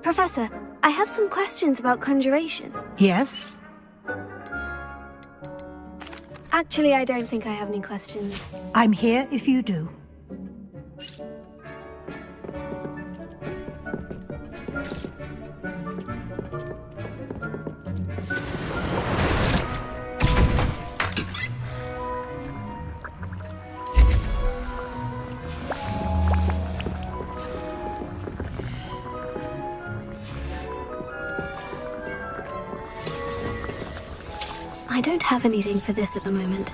Professor, I have some questions about conjuration. Yes? Actually, I don't think I have any questions. I'm here if you do. I don't have anything for this at the moment.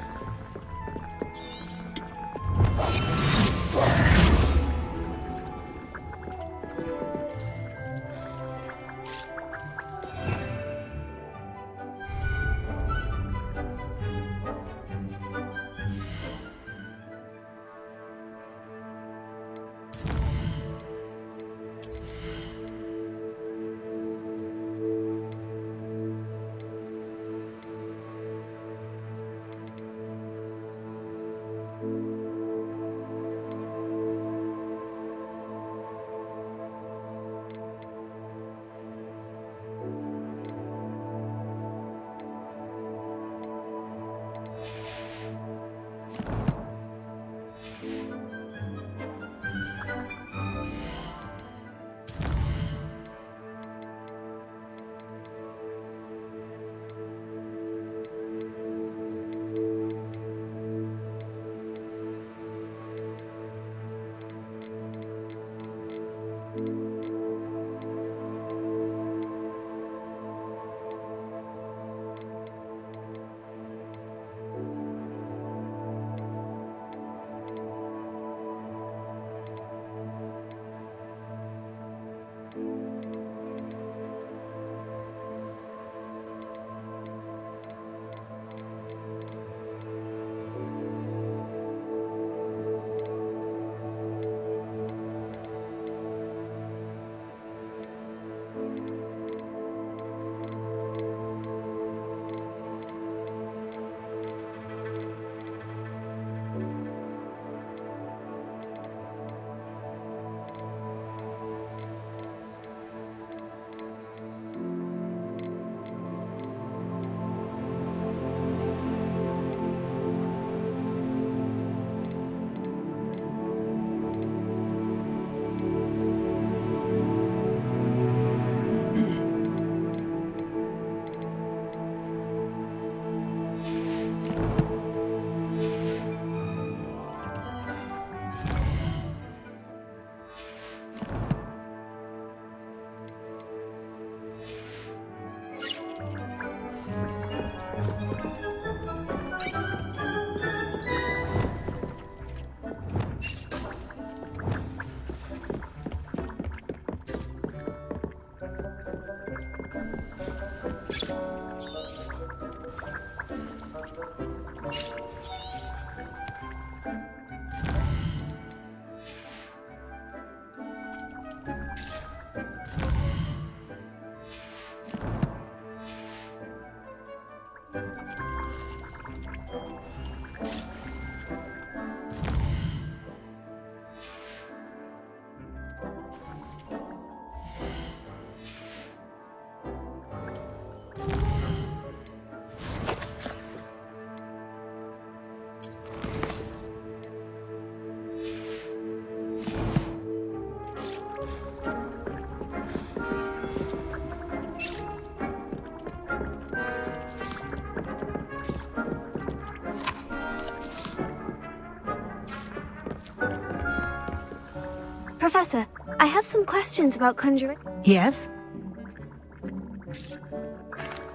Professor, I have some questions about conjuring. Yes?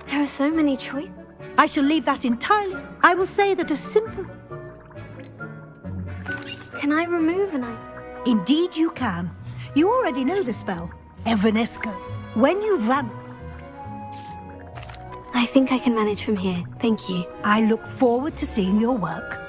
There are so many choices. I shall leave that entirely. I will say that a simple... Can I remove an item? Indeed you can. You already know the spell. Evanesco. When you've run... I think I can manage from here. Thank you. I look forward to seeing your work.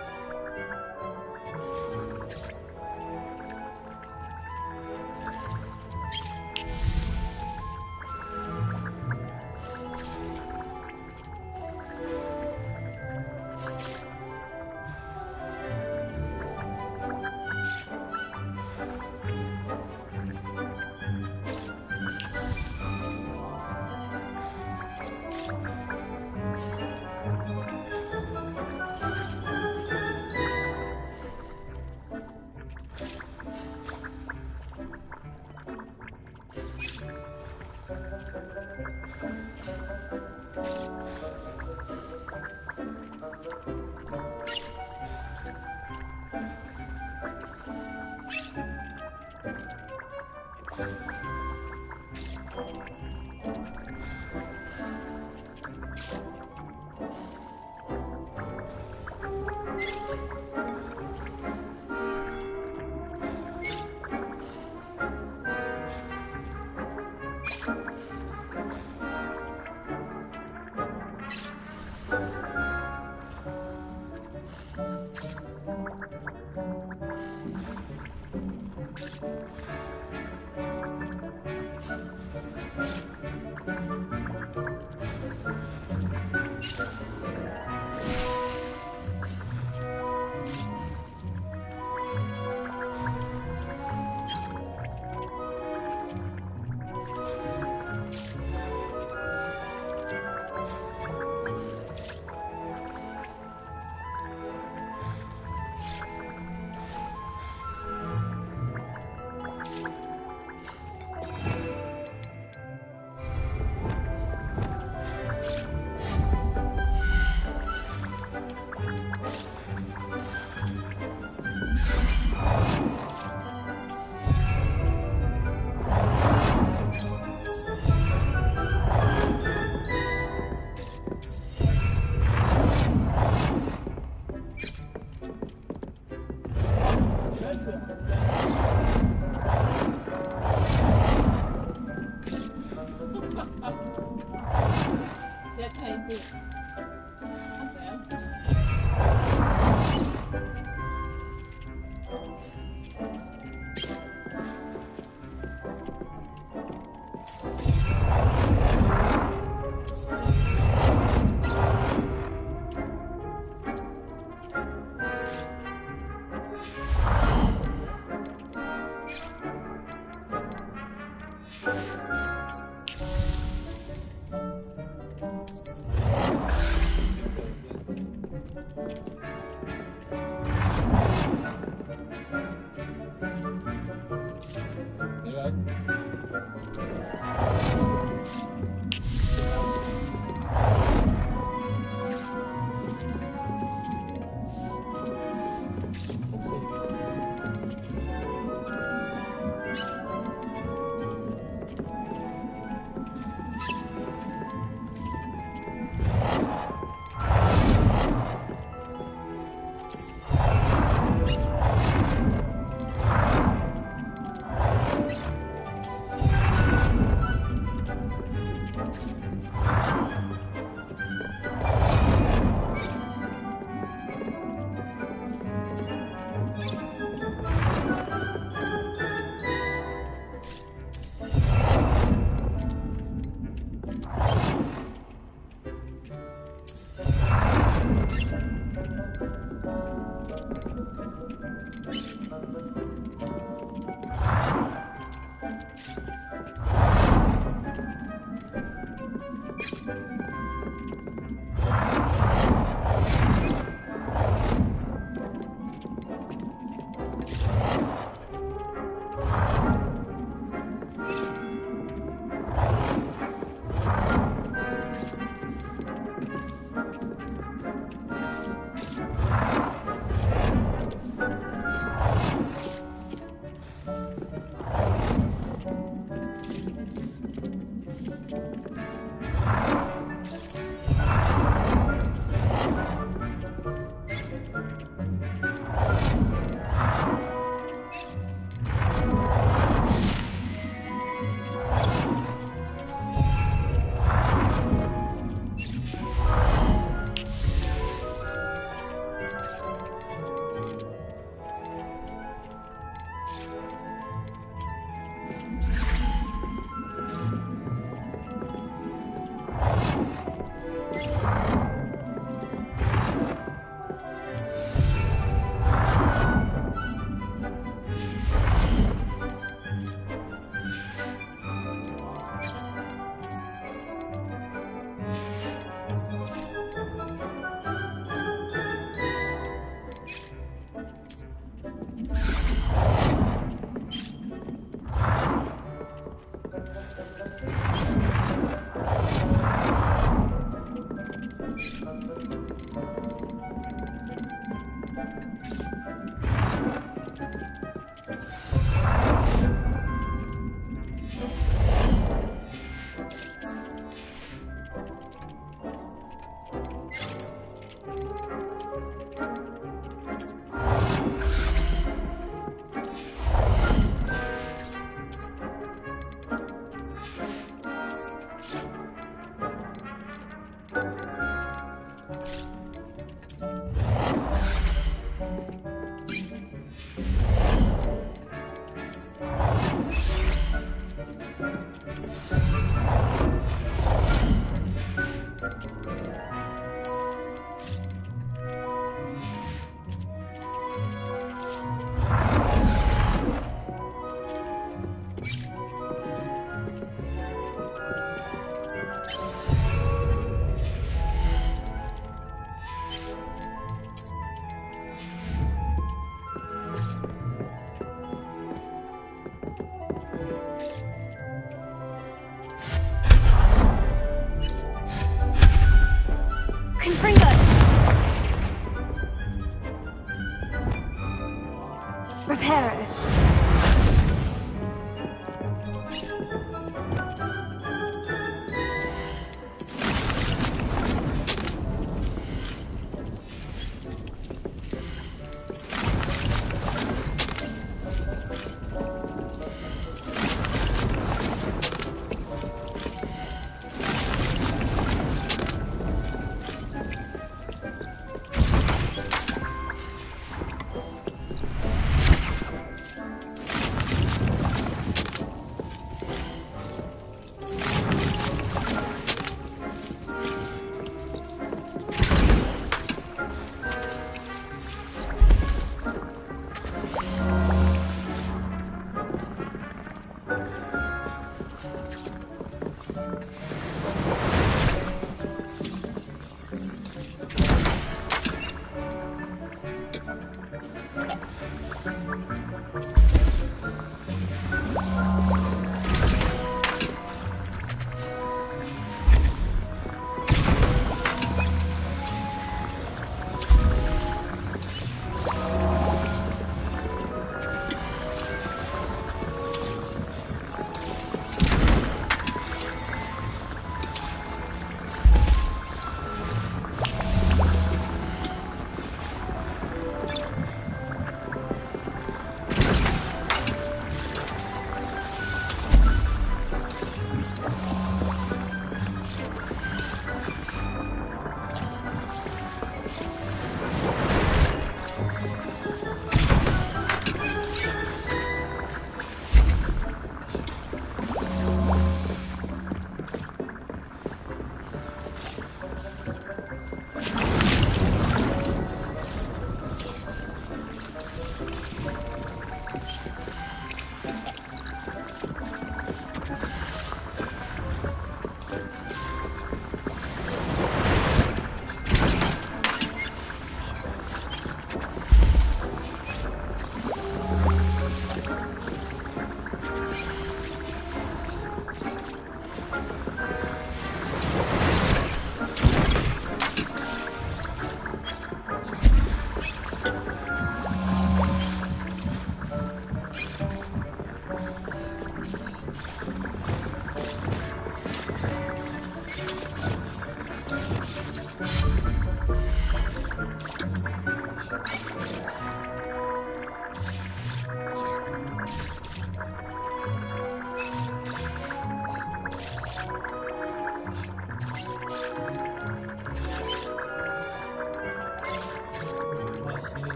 Reparo.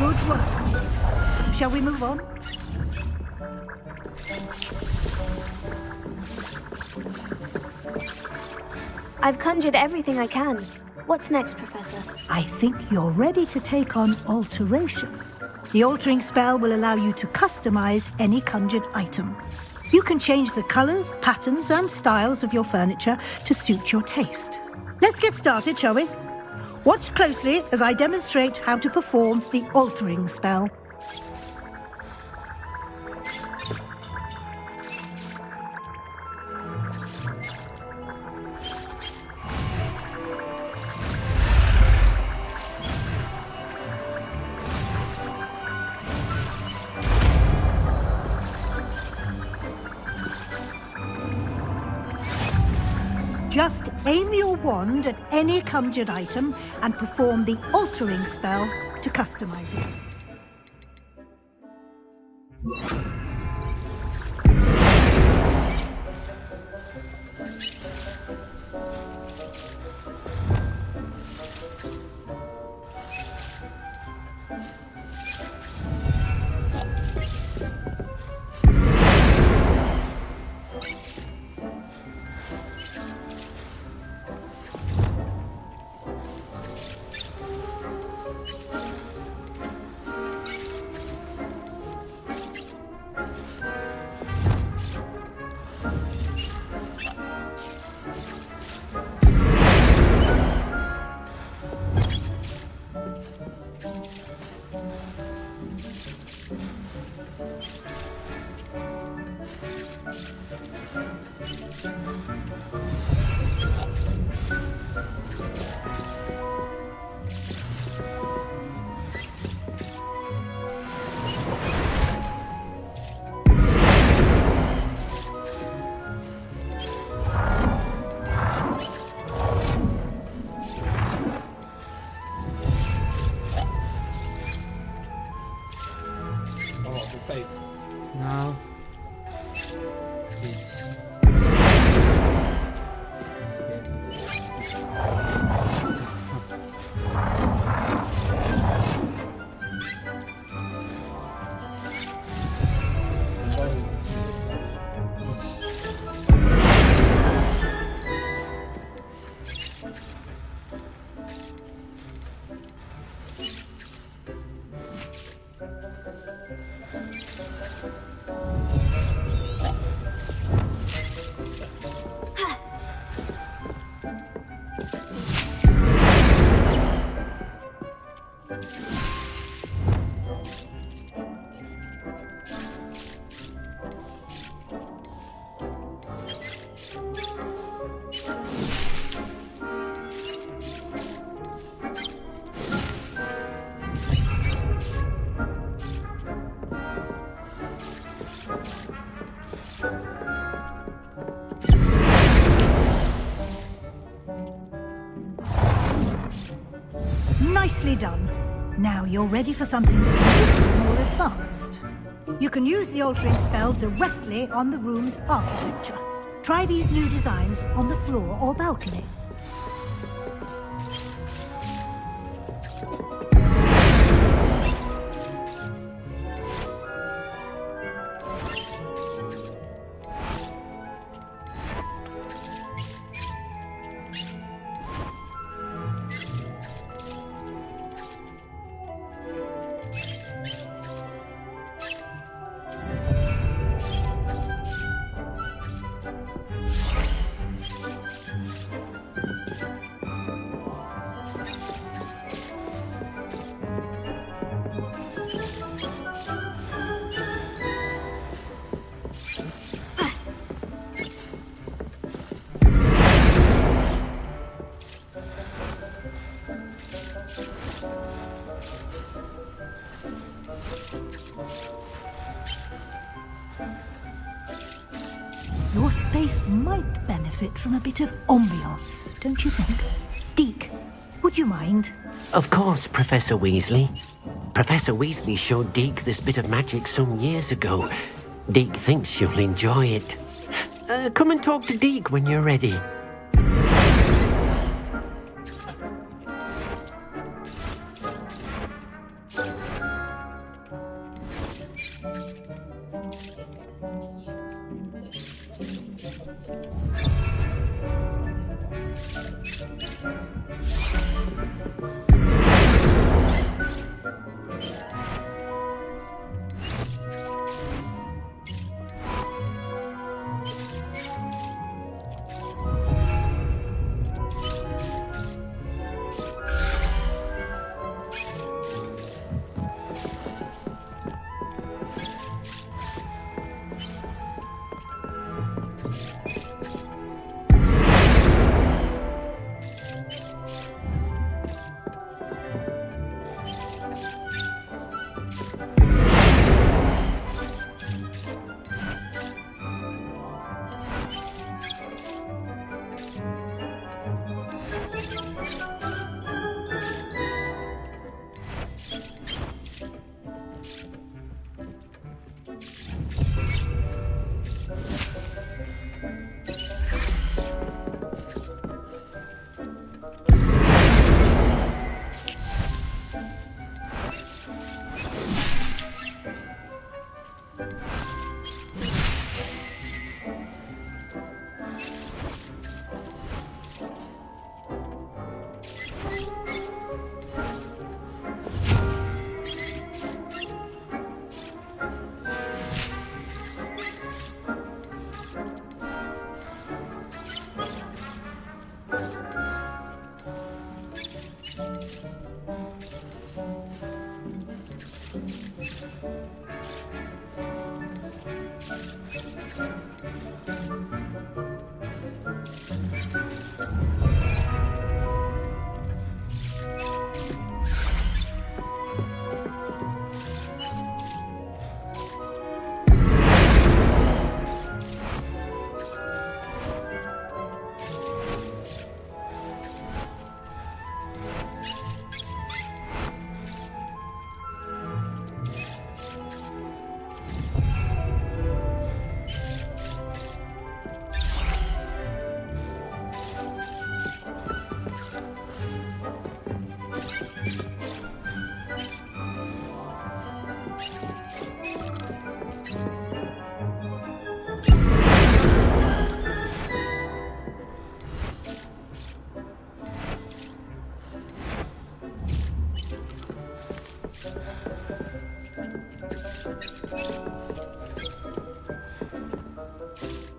Good work. Shall we move on? I've conjured everything I can. What's next, Professor? I think you're ready to take on alteration. The altering spell will allow you to customize any conjured item. You can change the colors, patterns, and styles of your furniture to suit your taste. Let's get started, shall we? Watch closely as I demonstrate how to perform the altering spell. Just aim your wand at any conjured item and perform the altering spell to customize it. No. Nicely done. Now you're ready for something a little more advanced. You can use the altering spell directly on the room's architecture. Try these new designs on the floor or balcony. Your space might benefit from a bit of ambiance, don't you think? Deke, would you mind? Of course, Professor Weasley. Professor Weasley showed Deke this bit of magic some years ago. Deke thinks you'll enjoy it. Come and talk to Deke when you're ready.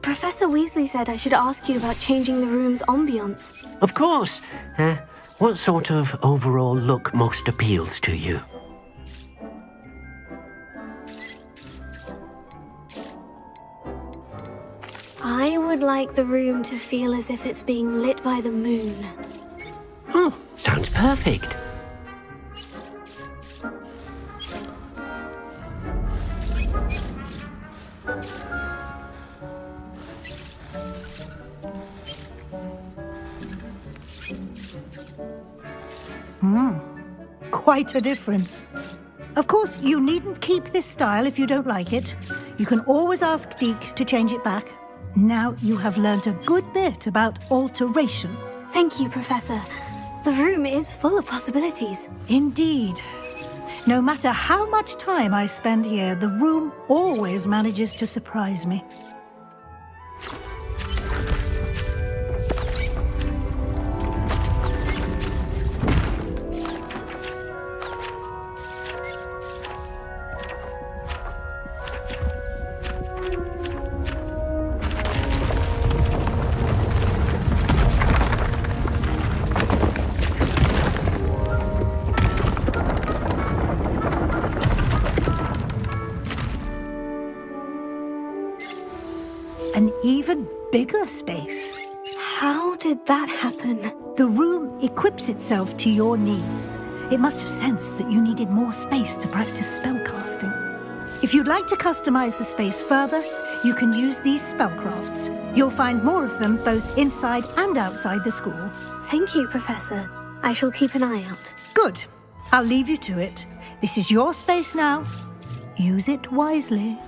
Professor Weasley said I should ask you about changing the room's ambience. Of course. What sort of overall look most appeals to you? I would like the room to feel as if it's being lit by the moon. Sounds perfect. Quite a difference. Of course, you needn't keep this style if you don't like it. You can always ask Deke to change it back. Now you have learnt a good bit about alteration. Thank you, Professor. The room is full of possibilities. Indeed. No matter how much time I spend here, the room always manages to surprise me. An even bigger space. How did that happen? The room equips itself to your needs. It must have sensed that you needed more space to practice spellcasting. If you'd like to customize the space further, you can use these spellcrafts. You'll find more of them both inside and outside the school. Thank you, Professor. I shall keep an eye out. Good. I'll leave you to it. This is your space now. Use it wisely.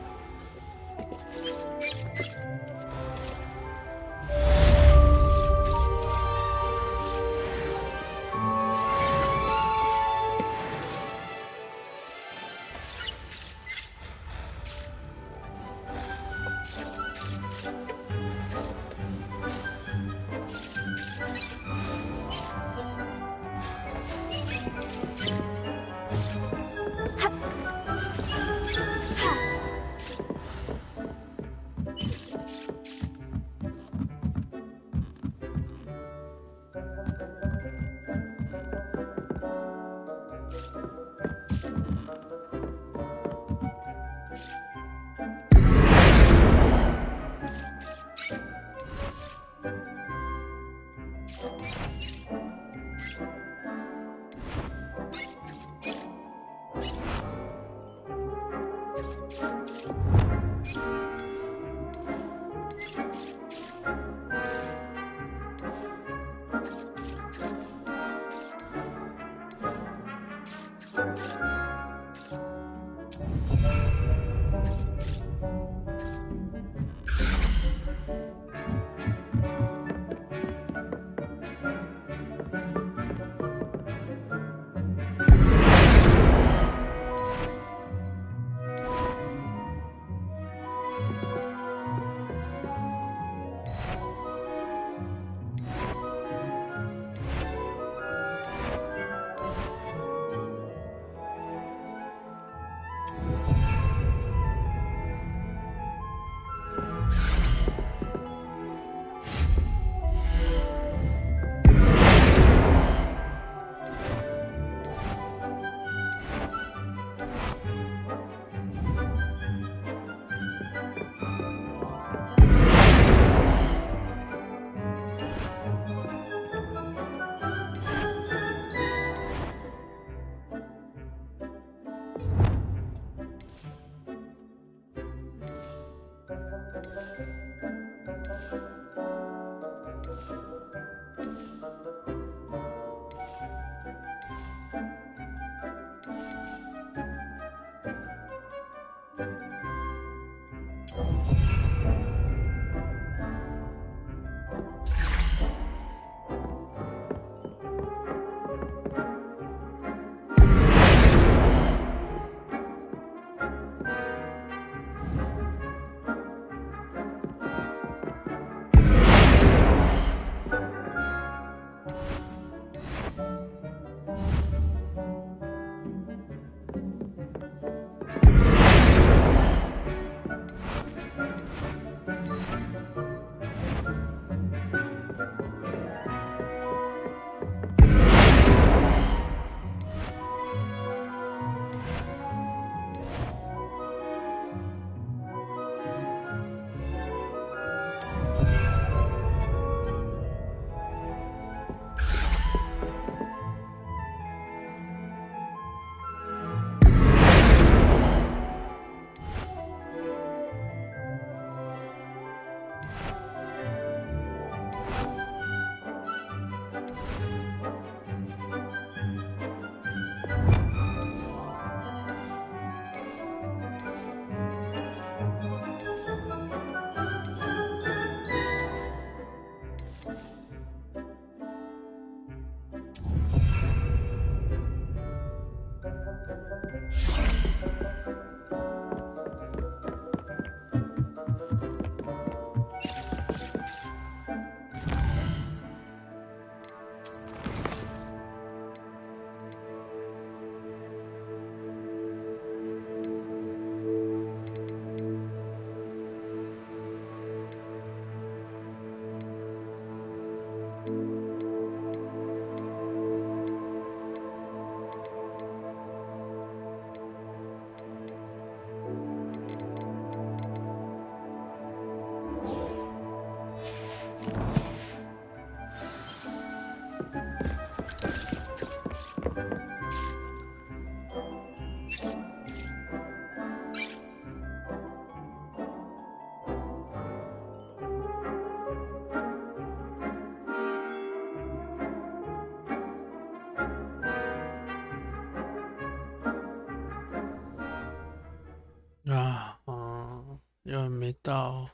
有人没到。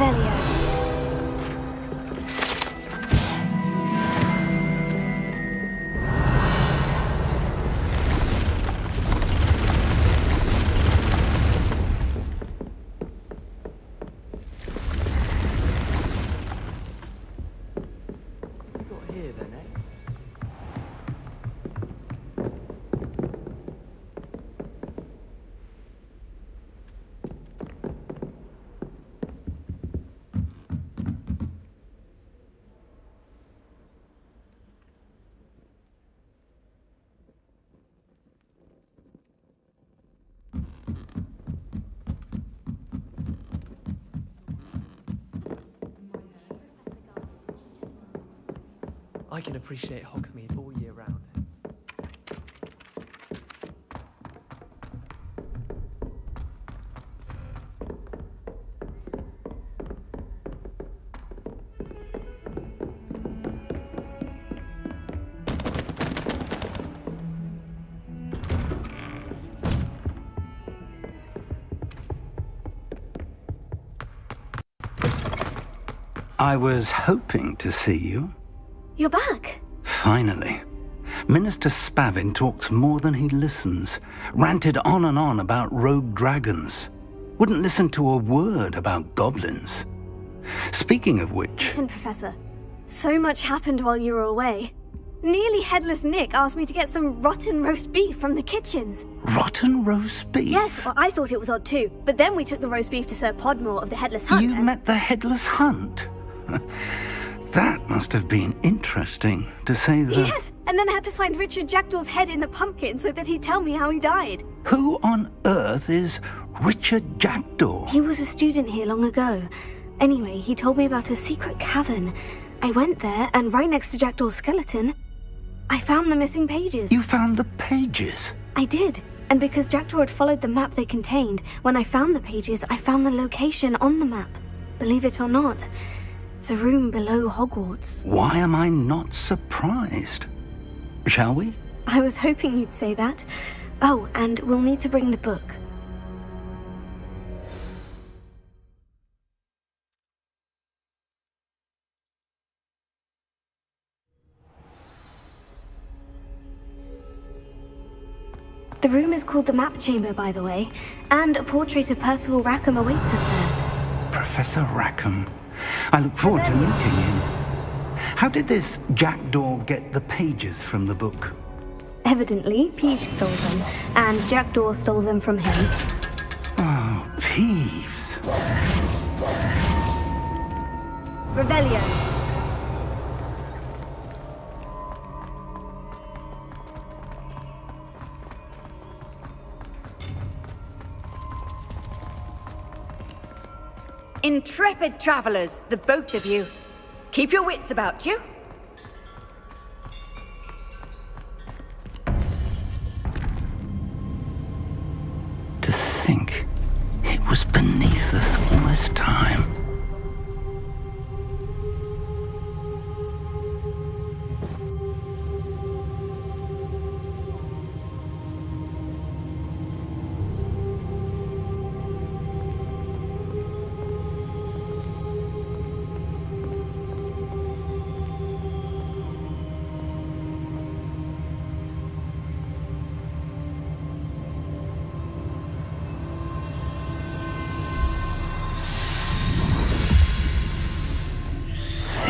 Revelio. I can appreciate Hogsmeade all year round. I was hoping to see you. You're back. Finally. Minister Spavin talks more than he listens. Ranted on and on about rogue dragons. Wouldn't listen to a word about goblins. Speaking of which... Listen, Professor. So much happened while you were away. Nearly Headless Nick asked me to get some rotten roast beef from the kitchens. Rotten roast beef? Yes, well, I thought it was odd too. But then we took the roast beef to Sir Podmore of the Headless Hunt. You met the Headless Hunt? That must have been interesting, to say the... Yes, and then I had to find Richard Jackdaw's head in the pumpkin so that he'd tell me how he died. Who on earth is Richard Jackdaw? He was a student here long ago. Anyway, he told me about a secret cavern. I went there, and right next to Jackdaw's skeleton, I found the missing pages. You found the pages? I did. And because Jackdaw had followed the map they contained, when I found the pages, I found the location on the map. Believe it or not, it's a room below Hogwarts. Why am I not surprised? Shall we? I was hoping you'd say that. Oh, and we'll need to bring the book. The room is called the Map Chamber, by the way, and a portrait of Percival Rackham awaits us there. Professor Rackham. I look forward to meeting him. How did this Jackdaw get the pages from the book? Evidently, Peeves stole them, and Jackdaw stole them from him. Oh, Peeves. Revelio. Intrepid travelers, the both of you. Keep your wits about you. To think it was beneath us all this time.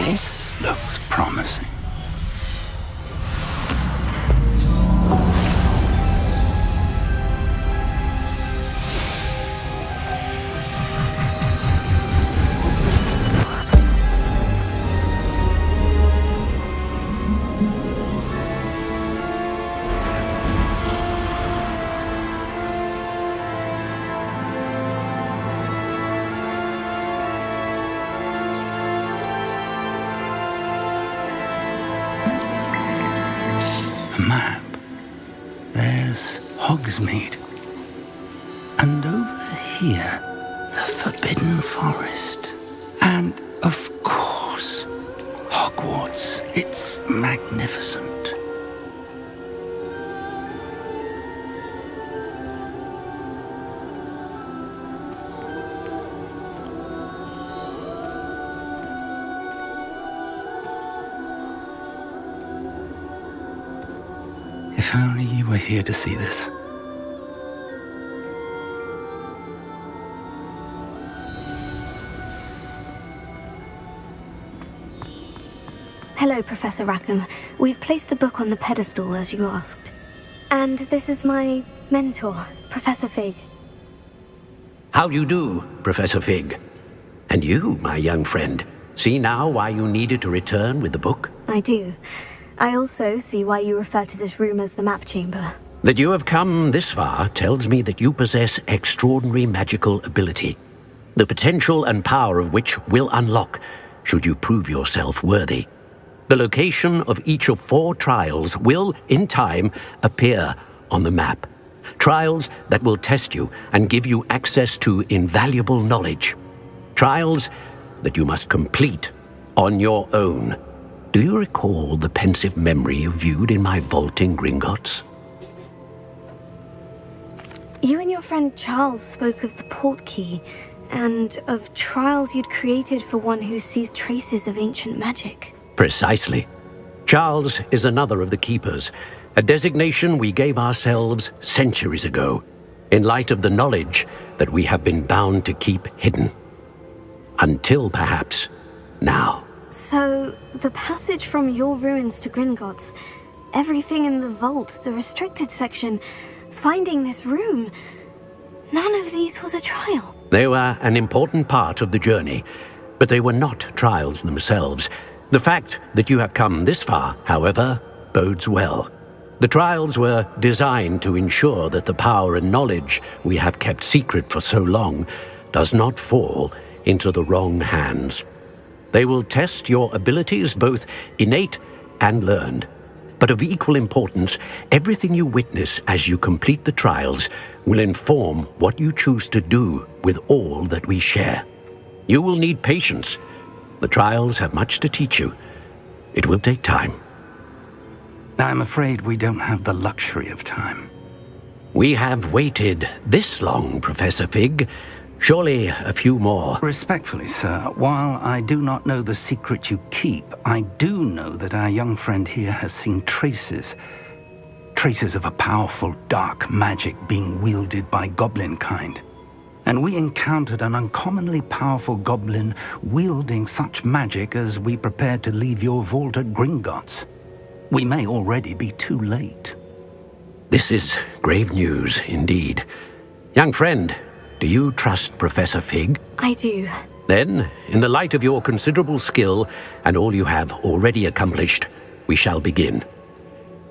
This looks promising. Map. There's Hogsmeade. And over here, the Forbidden Forest. And, of course, Hogwarts. It's magnificent. If only you were here to see this. Hello, Professor Rackham. We've placed the book on the pedestal, as you asked. And this is my mentor, Professor Fig. How do you do, Professor Fig? And you, my young friend, see now why you needed to return with the book? I do. I also see why you refer to this room as the Map Chamber. That you have come this far tells me that you possess extraordinary magical ability, the potential and power of which will unlock should you prove yourself worthy. The location of each of 4 trials will, in time, appear on the map. Trials that will test you and give you access to invaluable knowledge. Trials that you must complete on your own. Do you recall the pensive memory you viewed in my vault in Gringotts? You and your friend Charles spoke of the portkey, and of trials you'd created for one who sees traces of ancient magic. Precisely. Charles is another of the Keepers, a designation we gave ourselves centuries ago, in light of the knowledge that we have been bound to keep hidden. Until, perhaps, now. So, the passage from your ruins to Gringotts, everything in the vault, the restricted section, finding this room, none of these was a trial. They were an important part of the journey, but they were not trials themselves. The fact that you have come this far, however, bodes well. The trials were designed to ensure that the power and knowledge we have kept secret for so long does not fall into the wrong hands. They will test your abilities, both innate and learned. But of equal importance, everything you witness as you complete the trials will inform what you choose to do with all that we share. You will need patience. The trials have much to teach you. It will take time. I'm afraid we don't have the luxury of time. We have waited this long, Professor Fig. Surely a few more. Respectfully, sir, while I do not know the secret you keep, I do know that our young friend here has seen traces of a powerful dark magic being wielded by goblin kind. And we encountered an uncommonly powerful goblin wielding such magic as we prepared to leave your vault at Gringotts. We may already be too late. This is grave news indeed. Young friend, do you trust Professor Fig? I do. Then, in the light of your considerable skill and all you have already accomplished, we shall begin.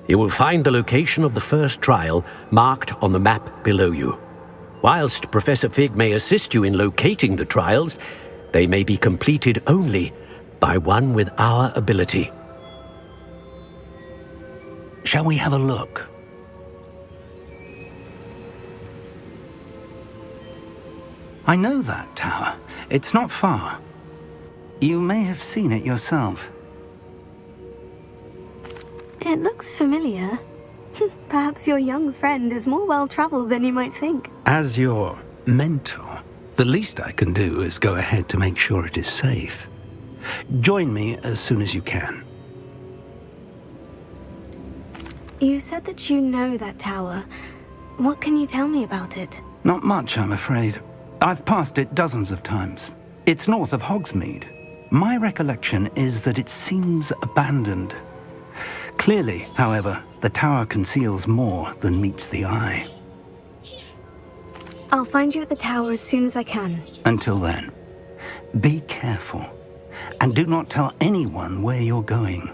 You will find the location of the first trial marked on the map below you. Whilst Professor Fig may assist you in locating the trials, they may be completed only by one with our ability. Shall we have a look? I know that tower. It's not far. You may have seen it yourself. It looks familiar. Perhaps your young friend is more well-traveled than you might think. As your mentor, the least I can do is go ahead to make sure it is safe. Join me as soon as you can. You said that you know that tower. What can you tell me about it? Not much, I'm afraid. I've passed it dozens of times. It's north of Hogsmeade. My recollection is that it seems abandoned. Clearly, however, the tower conceals more than meets the eye. I'll find you at the tower as soon as I can. Until then, be careful, and do not tell anyone where you're going.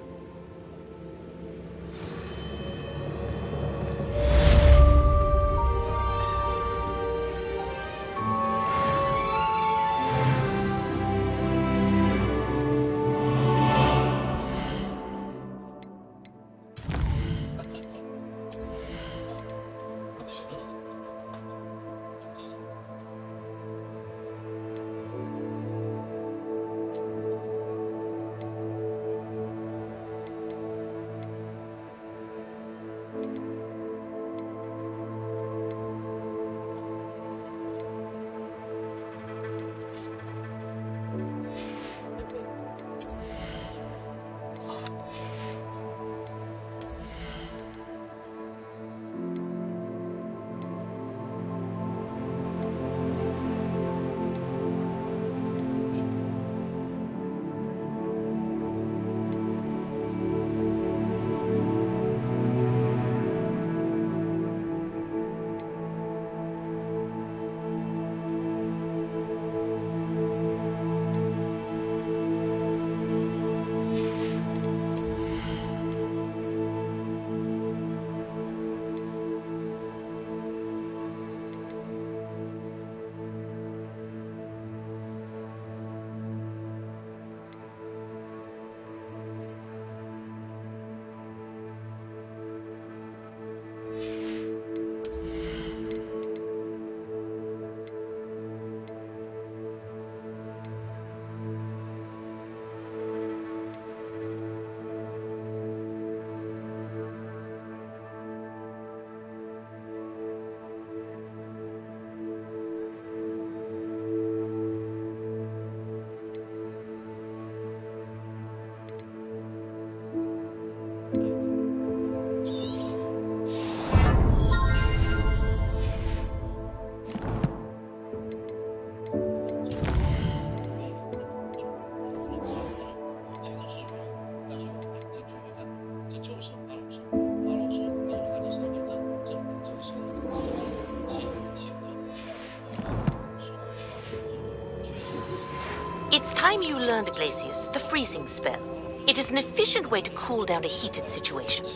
It's time you learned, Glacius, the freezing spell. It is an efficient way to cool down a heated situation.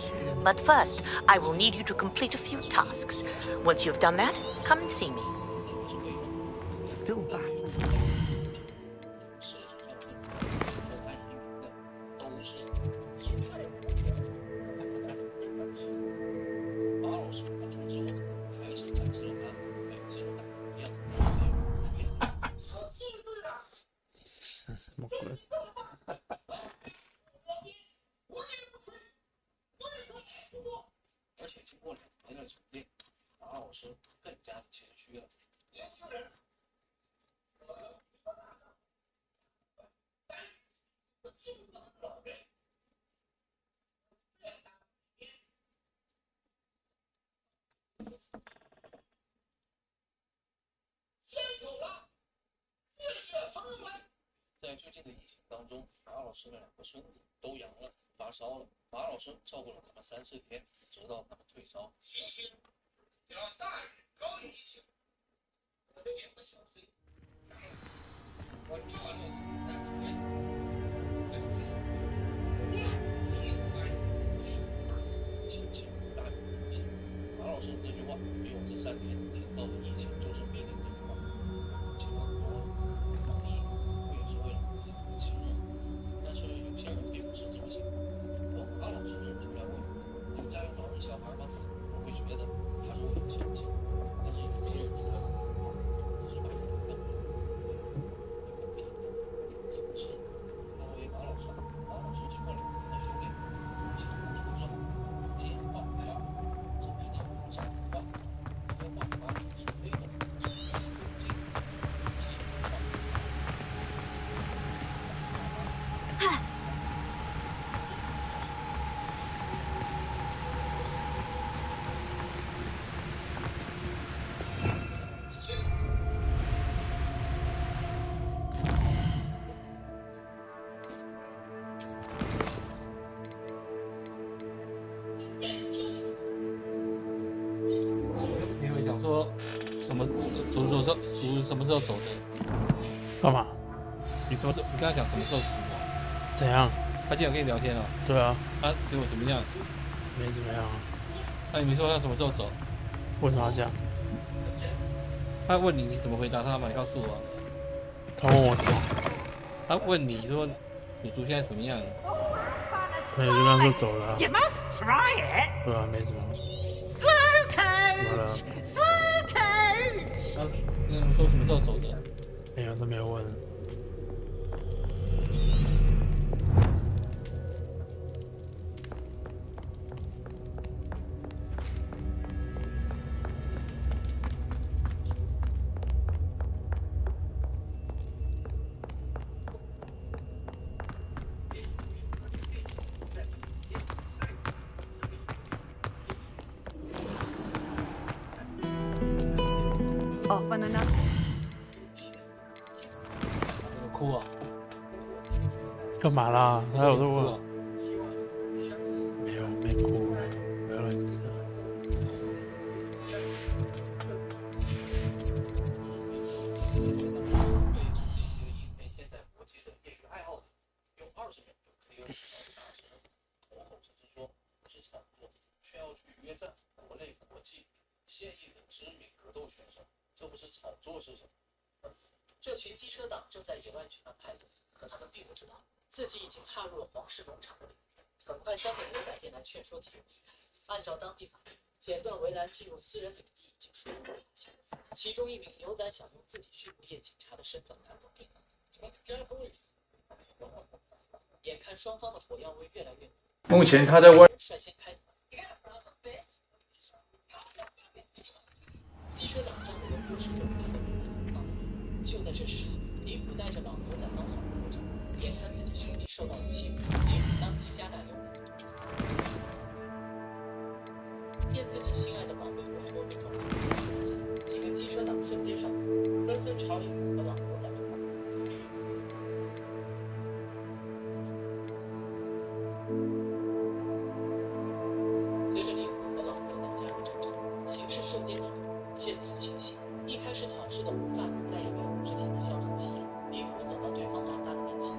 But first, I will need you to complete a few tasks. Once you've done that, come and see me. Still baffling. 什么鬼？而且经过2年的沉淀，马老师更加的谦虚了。在最近的疫情当中，马老师的2个孙子都阳了，发烧了。马老师照顾了他们3、4天，直到他们退烧。提醒：要大人高于一切。我的2个小孙子，我传了3天。亲情大于一切。马老师这句话，比我这3天听到的疫情就是命令这句话。情况多，防疫不也是为了自己的亲人？但是有些人并不是这么想的。马老师认出来我，你们家有老人小孩吗？我会觉得他是我的亲戚，但是有些人出来我，只是把人当成是，作为马老师经过2年的修炼，情况出众，接话话，这比那不讲话，说话法是非的。因为讲说什么什么时候走的？干嘛？你跟他讲什么时候死的？怎样？他今天有跟你聊天哦。对啊，结果怎么样？没怎么样啊。那你没说他什么时候走？为什么要这样？他问你怎么回答他嘛？你告诉我。他问我什么？他问你说叔叔现在怎么样？没有，就刚说走了啊。 You must try it. 对啊，没什么。 Slow 怎么了？ coach. Slow coach. 他说什么时候走的？没有，都没有问。Off on another. 我哭啊！干嘛啦？他有说哭啊过？没有，没哭，不要乱讲。现代国际的业余爱好者，用20秒就可以有大神口口声声说不是炒作，却要去约战国内国际现役的知名格斗选手，这不是炒作是什么？这群机车党正在野外举办派对，可他们并不知道自己已经踏入了皇室农场的领域。很快，3个牛仔便来劝说其人离开。按照当地法律，剪断围栏进入私人领地已经属于违法。其中一名牛仔想用自己畜牧业警察的身份赶走对方。眼看双方的火药味越来越浓，目前他在外率先开打。机车党站在用护持者围的就在这时，尼古带着老牛仔帮忙护着，眼看自己兄弟受到了欺负，尼古当即加大油门。见自己心爱的宝贝活脱被撞倒，几个机车党瞬间上火，纷纷朝尼古和老牛仔冲。随着尼古和老牛仔加入战场，形势瞬间逆转，渐次清晰。一开始讨事的红发再也没有之前的嚣张气焰。尼古走到对方老大的面前。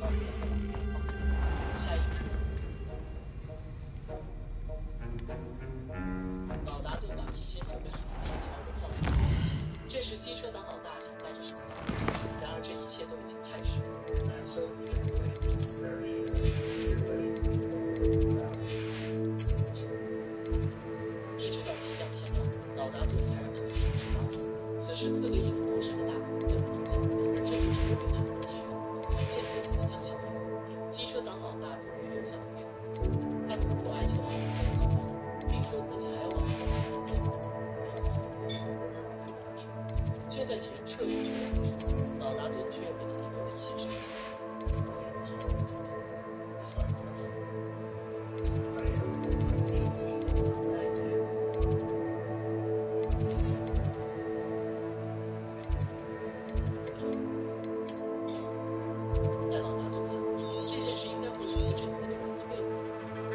告别了下一步，老达顿把提前准备好的条条文放出。这时机车党老大想带着什么？然而这一切都已经开始。一直到气象天亮，老达顿才让他们知道，此时4个已经过世的大人都不动静，而这一切对他们的机缘，渐渐走向小人。机车党老大终于留下了面子，他苦苦哀求老达顿，并说自己还要往就在几人彻底绝望的时候，老达顿却被他引入了一些事情。但老达顿看，这件事应该不属于这4个人一辈子。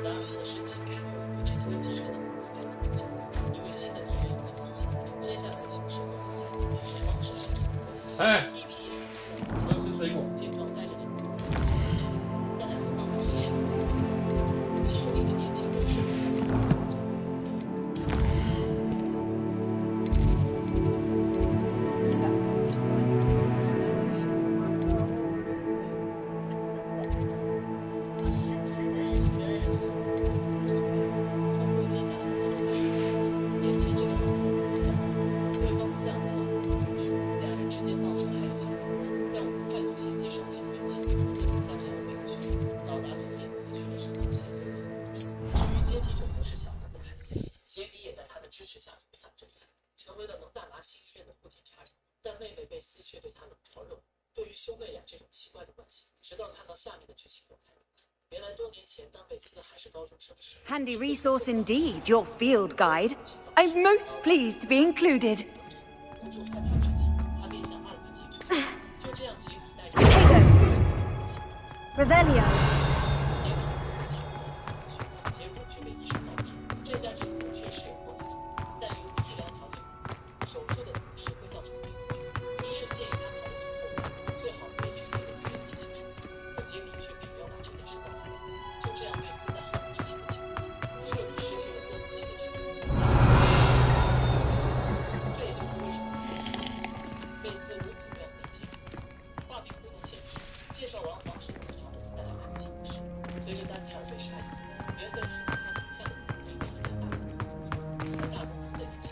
然而他的事情并没有与这几个机车党一概而论，因为新的敌人已经出现，接下来的形势会更加具体方式来成功。哎，一批这是水果。健壮带着领导，那2个方法是两个，其中一个年轻人是支持下对他震撼，成为了蒙大拿新医院的副检察长。但妹妹贝斯却对他冷嘲热讽。对于兄妹俩这种奇怪的关系，直到看到下面的剧情我才明白，原来多年前当贝斯还是高中生时。Handy resource indeed, your field guide. I'm most pleased to be included. 无助害怕之际，他便向暗的结局。就这样，杰米带着 Potato. Revelio. 结果却被医生告知，这家诊所确实有过敏，但由于医疗条件不好，手术的同时会造成病菌。医生建议他考虑以后，最好别去别的医院进行手术。可杰米却并没有把这件事告诉他。就这样，贝斯在很多之前的情况下，彻底失去了做母亲的权利。这也就是为什么贝斯如此怨恨杰米。话柄回到现实，介绍完皇室农场为他带来看戏仪式。随着丹尼尔被杀以后，原本属于他名下的土地被一家大公司租出，而大公司的有些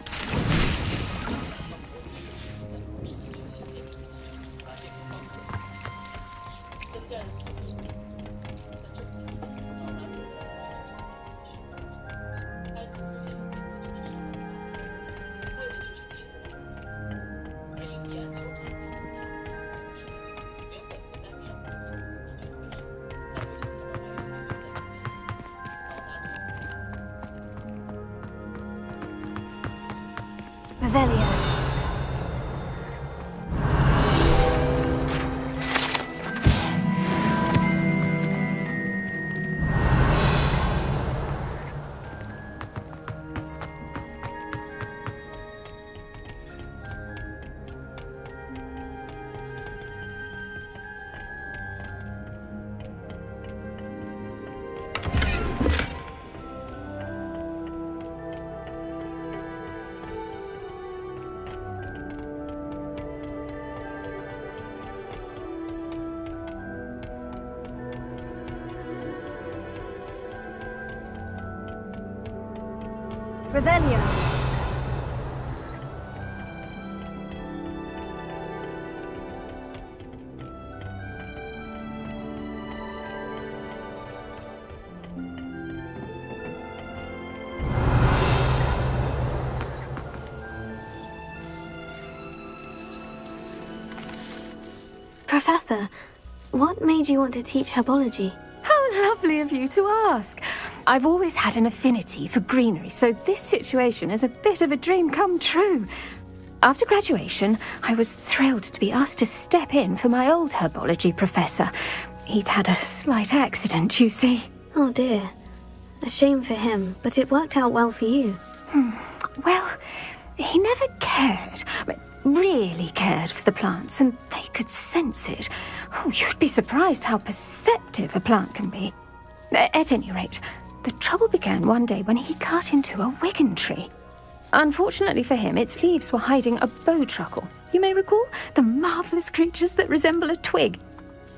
让国民有时在皇室地区新建的机场，把这个放过来，增加人口密度。但这不注意，老达顿开头出现的问题就是什么？为的就是进入而印第安酋长的原本和丹尼尔的婚姻明确的为什么，但不想到外面就在眼前。老达顿 Revelio. Revelio. Professor, what made you want to teach herbology? How lovely of you to ask. I've always had an affinity for greenery, so this situation is a bit of a dream come true. After graduation, I was thrilled to be asked to step in for my old herbology professor. He'd had a slight accident, you see. Oh dear. A shame for him, but it worked out well for you. Well, he never cared. really cared for the plants, and they could sense it. Oh, you'd be surprised how perceptive a plant can be. At any rate, the trouble began one day when he cut into a wigan tree. Unfortunately for him, its leaves were hiding a bowtruckle. You may recall the marvellous creatures that resemble a twig.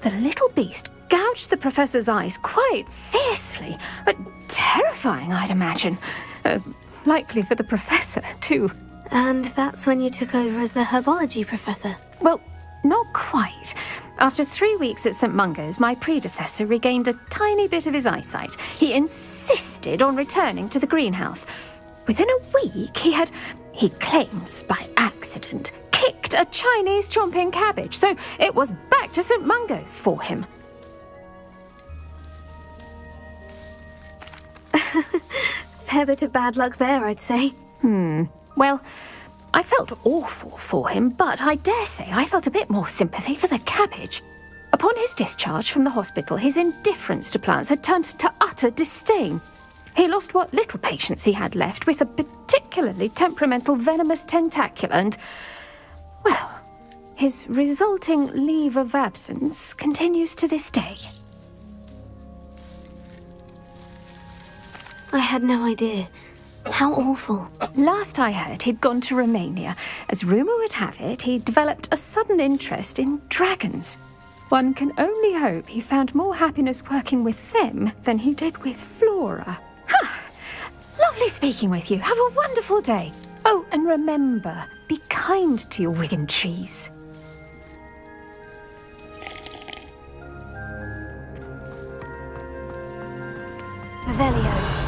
The little beast gouged the professor's eyes quite fiercely, but terrifying, I'd imagine. Likely for the professor, too. And that's when you took over as the herbology professor? Well, not quite. After 3 weeks at St. Mungo's, my predecessor regained a tiny bit of his eyesight. He insisted on returning to the greenhouse. Within a week, he claims by accident, kicked a Chinese chomping cabbage, so it was back to St. Mungo's for him. Fair bit of bad luck there, I'd say. Well, I felt awful for him, but I dare say I felt a bit more sympathy for the cabbage. Upon his discharge from the hospital, his indifference to plants had turned to utter disdain. He lost what little patience he had left with a particularly temperamental venomous tentacula and, well, his resulting leave of absence continues to this day. I had no idea. How awful. Last I heard, he'd gone to Romania. As rumour would have it, he developed a sudden interest in dragons. One can only hope he found more happiness working with them than he did with Flora. Lovely speaking with you. Have a wonderful day. Oh, and remember, be kind to your wigan trees. Revelio.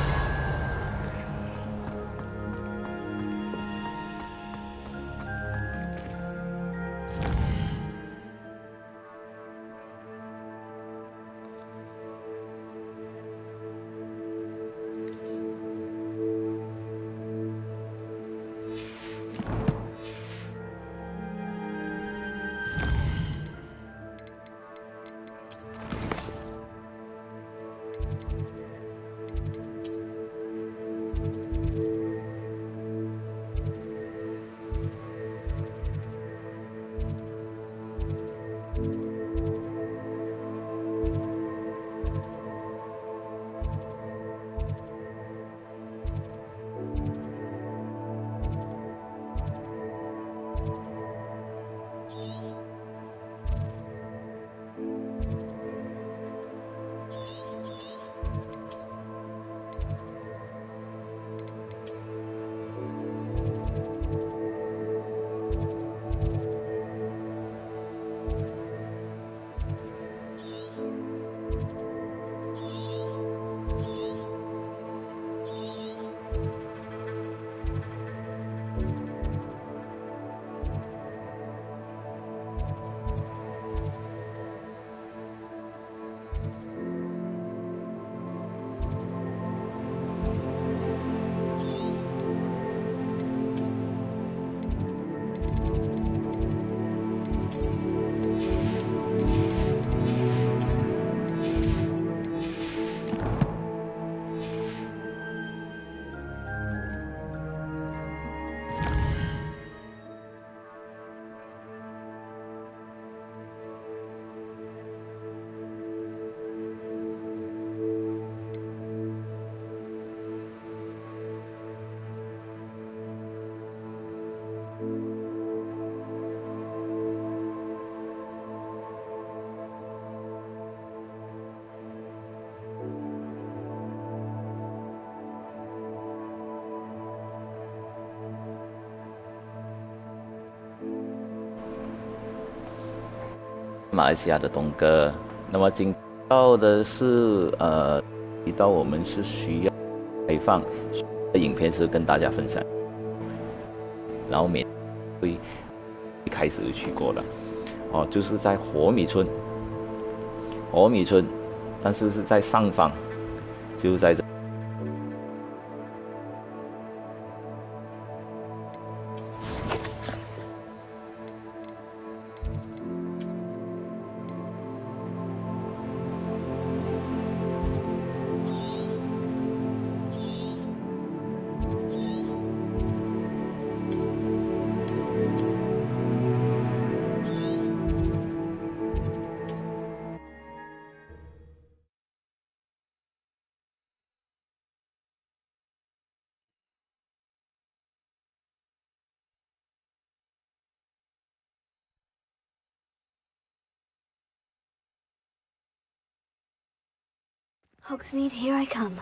马来西亚的东哥，那么今到的是提到我们是需要开放的影片是跟大家分享，然后免会一开始就去过了，就是在火米村，但是是在上方，就在这。Hogsmeade, here I come.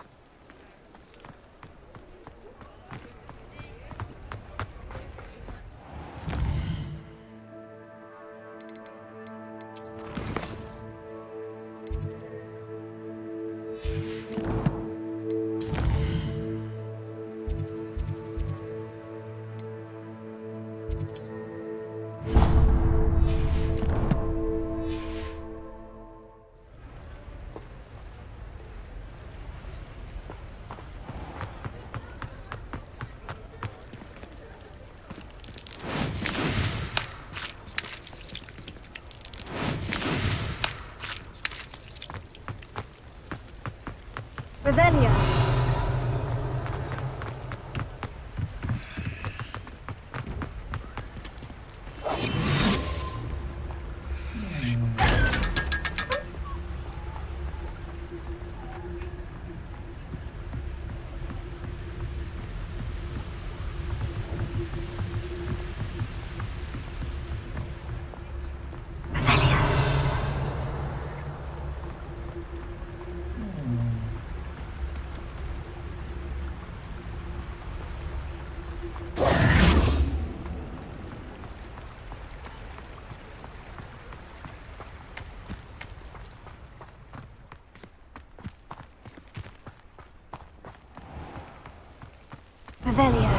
Revelio. Revelio.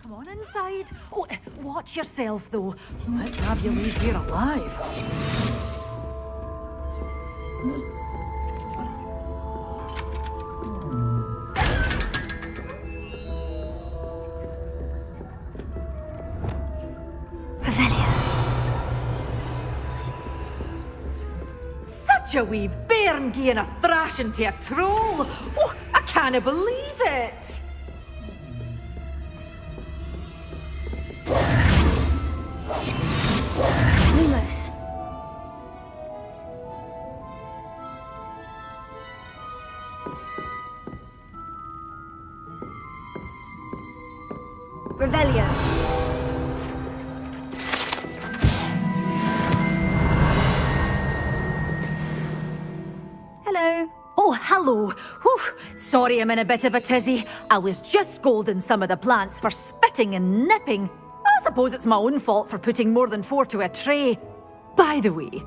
Come on inside. Oh, watch yourself, though. Let's have you leave here alive. Such a wee bairn gieing a thrashing to a troll. Oh, I can't believe it. Lumos. Revelio. Hello. Oh, hello. Whew. Sorry I'm in a bit of a tizzy. I was just scolding some of the plants for spitting and nipping. I suppose it's my own fault for putting more than 4 to a tray. By the way,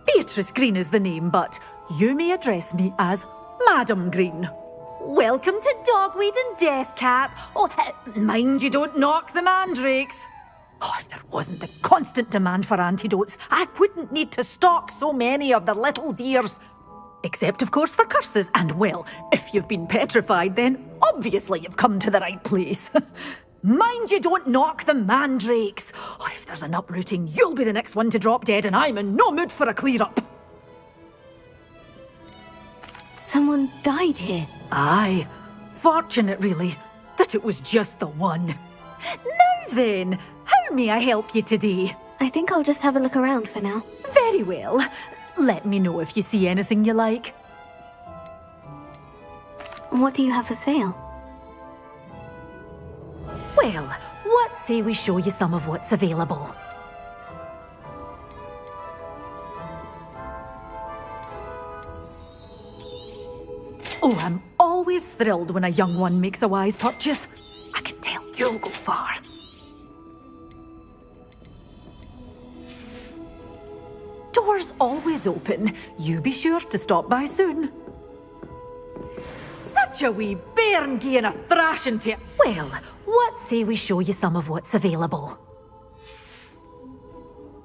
Beatrice Green is the name, but you may address me as Madam Green. Welcome to Dogweed and Deathcap. Oh, mind you don't knock the mandrakes. Oh, if there wasn't the constant demand for antidotes, I wouldn't need to stock so many of the little dears. Except, of course, for curses. And, well, if you've been petrified, then obviously you've come to the right place. Mind you don't knock the mandrakes. Oh, if there's an uprooting, you'll be the next one to drop dead, and I'm in no mood for a clear-up. Someone died here. Aye. Fortunate, really, that it was just the one. Now then, how may I help you today? I think I'll just have a look around for now. Very well. Let me know if you see anything you like. What do you have for sale? Well, what say we show you some of what's available? Oh, I'm always thrilled when a young one makes a wise purchase. I can tell you'll go far. Doors always open. You be sure to stop by soon. Such a wee bairn gieing a thrashing to... Well, what say we show you some of what's available?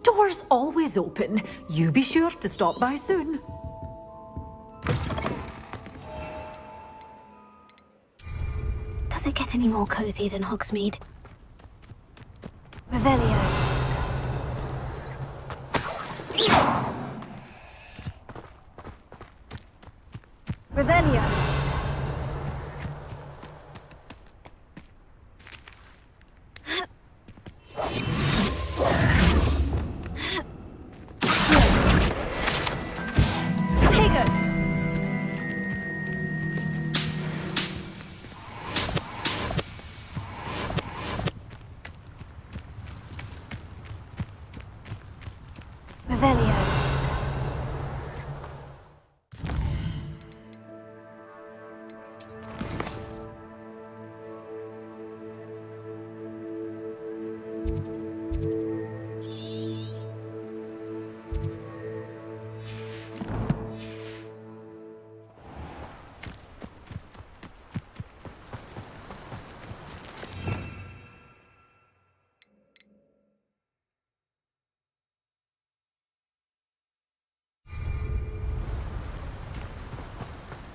Doors always open. You be sure to stop by soon. Does it get any more cozy than Hogsmeade? Revelio. Revelio.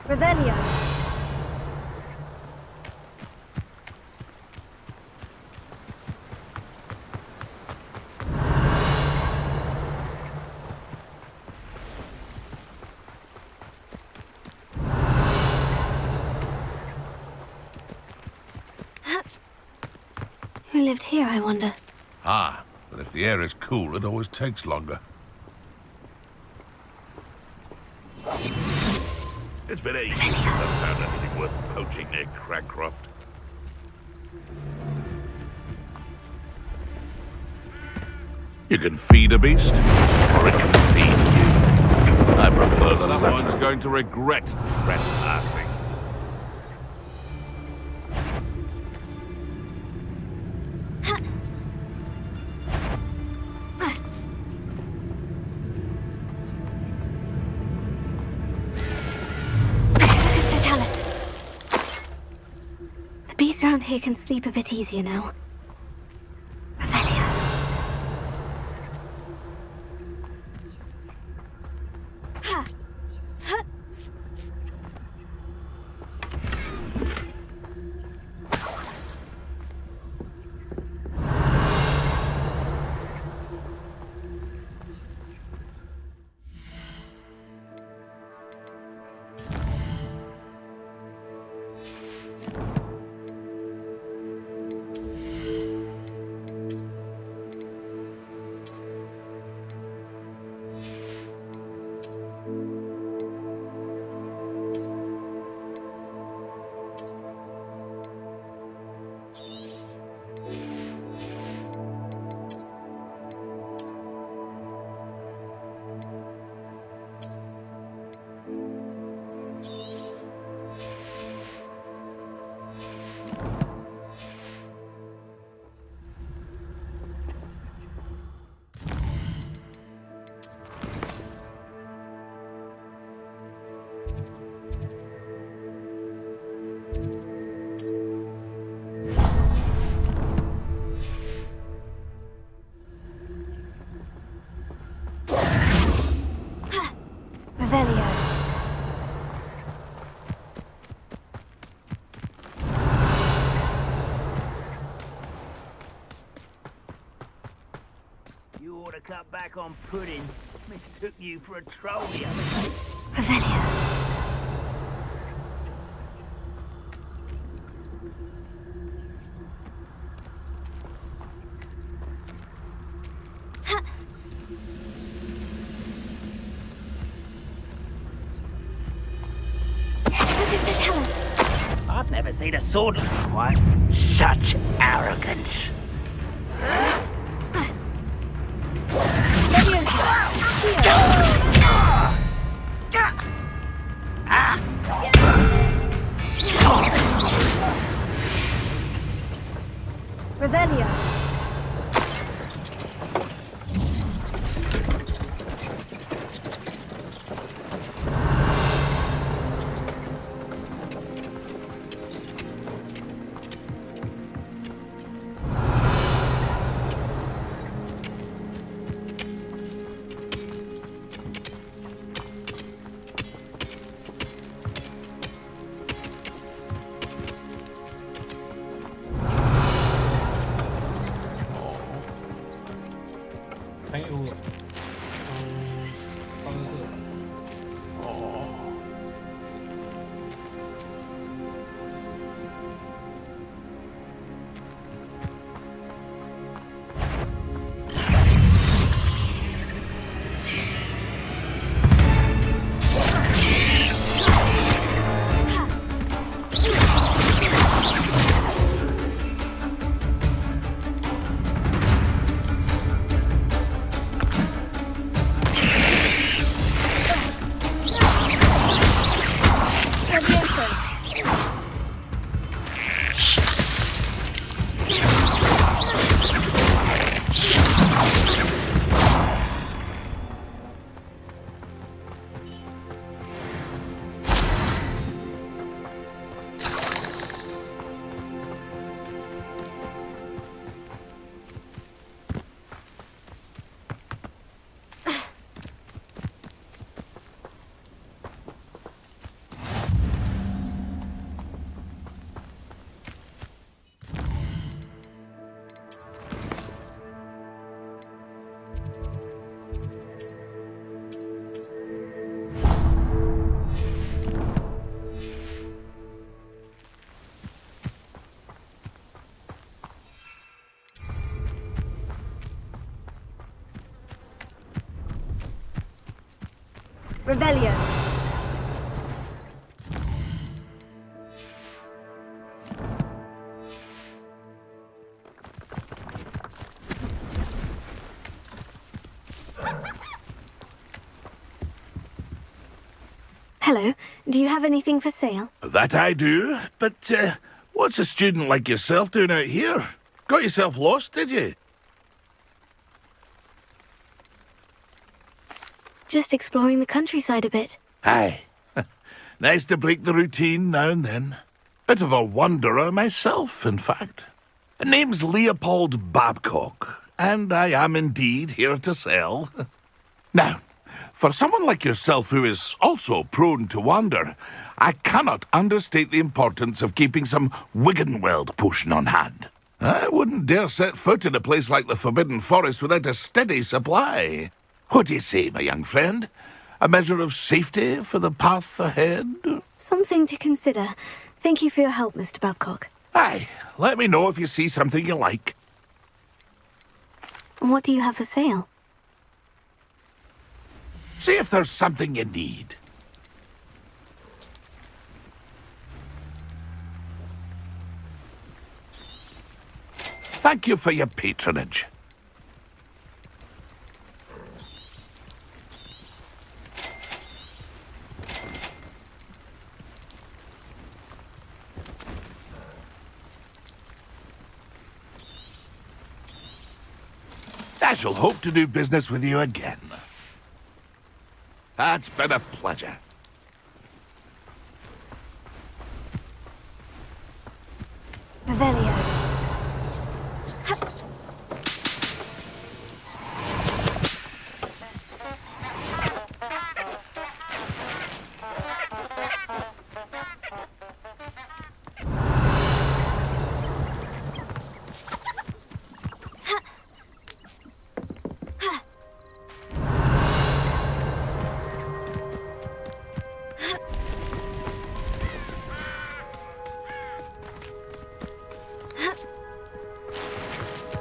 Revelio. Who lived here, I wonder? Ah, but if the air is cool, it always takes longer. It's been ages since I've found anything worth poaching near Cragcroft. You can feed a beast, or it can feed you. I prefer the latter. Someone's going to regret trespassing. The beasts around here can sleep a bit easier now. Revelio. Ha! Ha! Revelio. You ought to cut back on pudding. Mistook you for a troll the other day. Revelio. I've never seen a sword look quite such arrogance. Revelio. Revelio. Hello. Do you have anything for sale? That I do, but what's a student like yourself doing out here? Got yourself lost, did you? Just exploring the countryside a bit. Aye. Nice to break the routine now and then. Bit of a wanderer myself, in fact. Name's Leopold Babcock, and I am indeed here to sell. Now, for someone like yourself who is also prone to wander, I cannot understate the importance of keeping some Wiggenweld potion on hand. I wouldn't dare set foot in a place like the Forbidden Forest without a steady supply. What do you say, my young friend? A measure of safety for the path ahead? Something to consider. Thank you for your help, Mr. Babcock. Aye, let me know if you see something you like. What do you have for sale? See if there's something you need. Thank you for your patronage. I shall hope to do business with you again. It's been a pleasure. Revelio.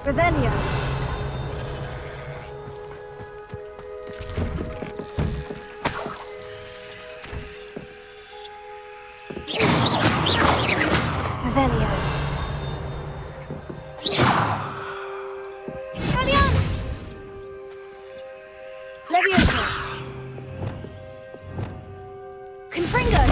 Revelio. Revelio. Valiant! Levioso. Confringo.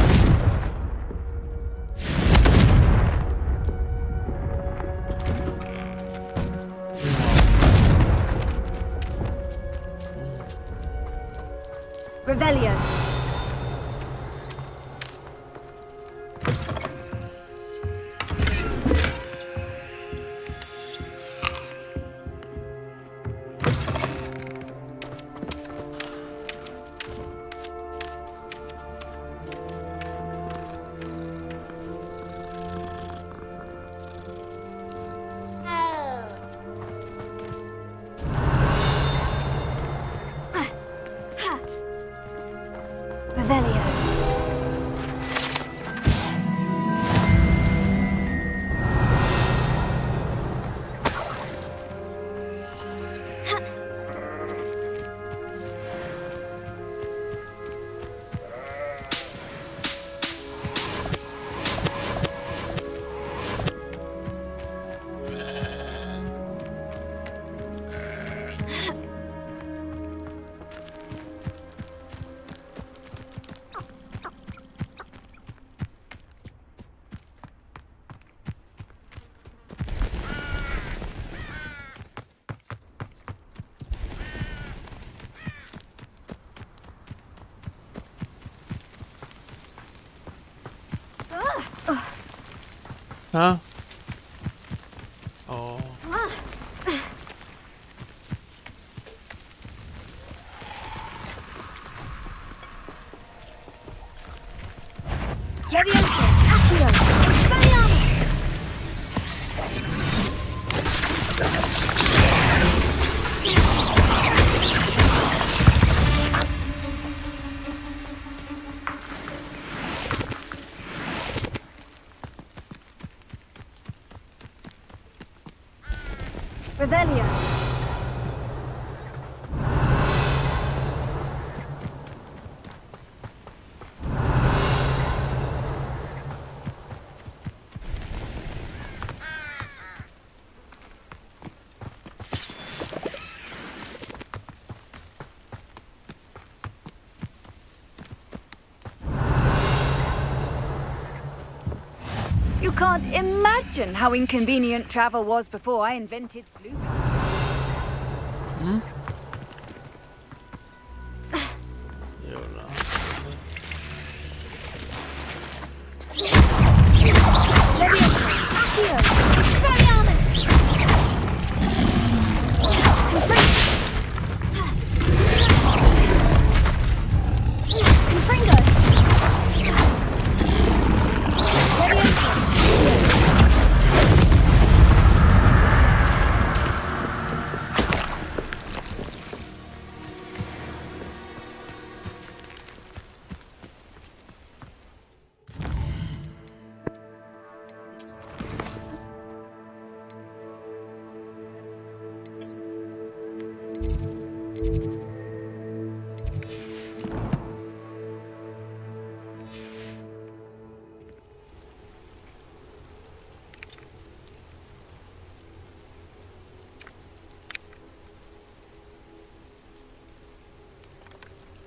Revelio. Revelio. Huh? Oh. Levioso. Accio. Expelliarmus. Revelio. You can't imagine how inconvenient travel was before I invented blue.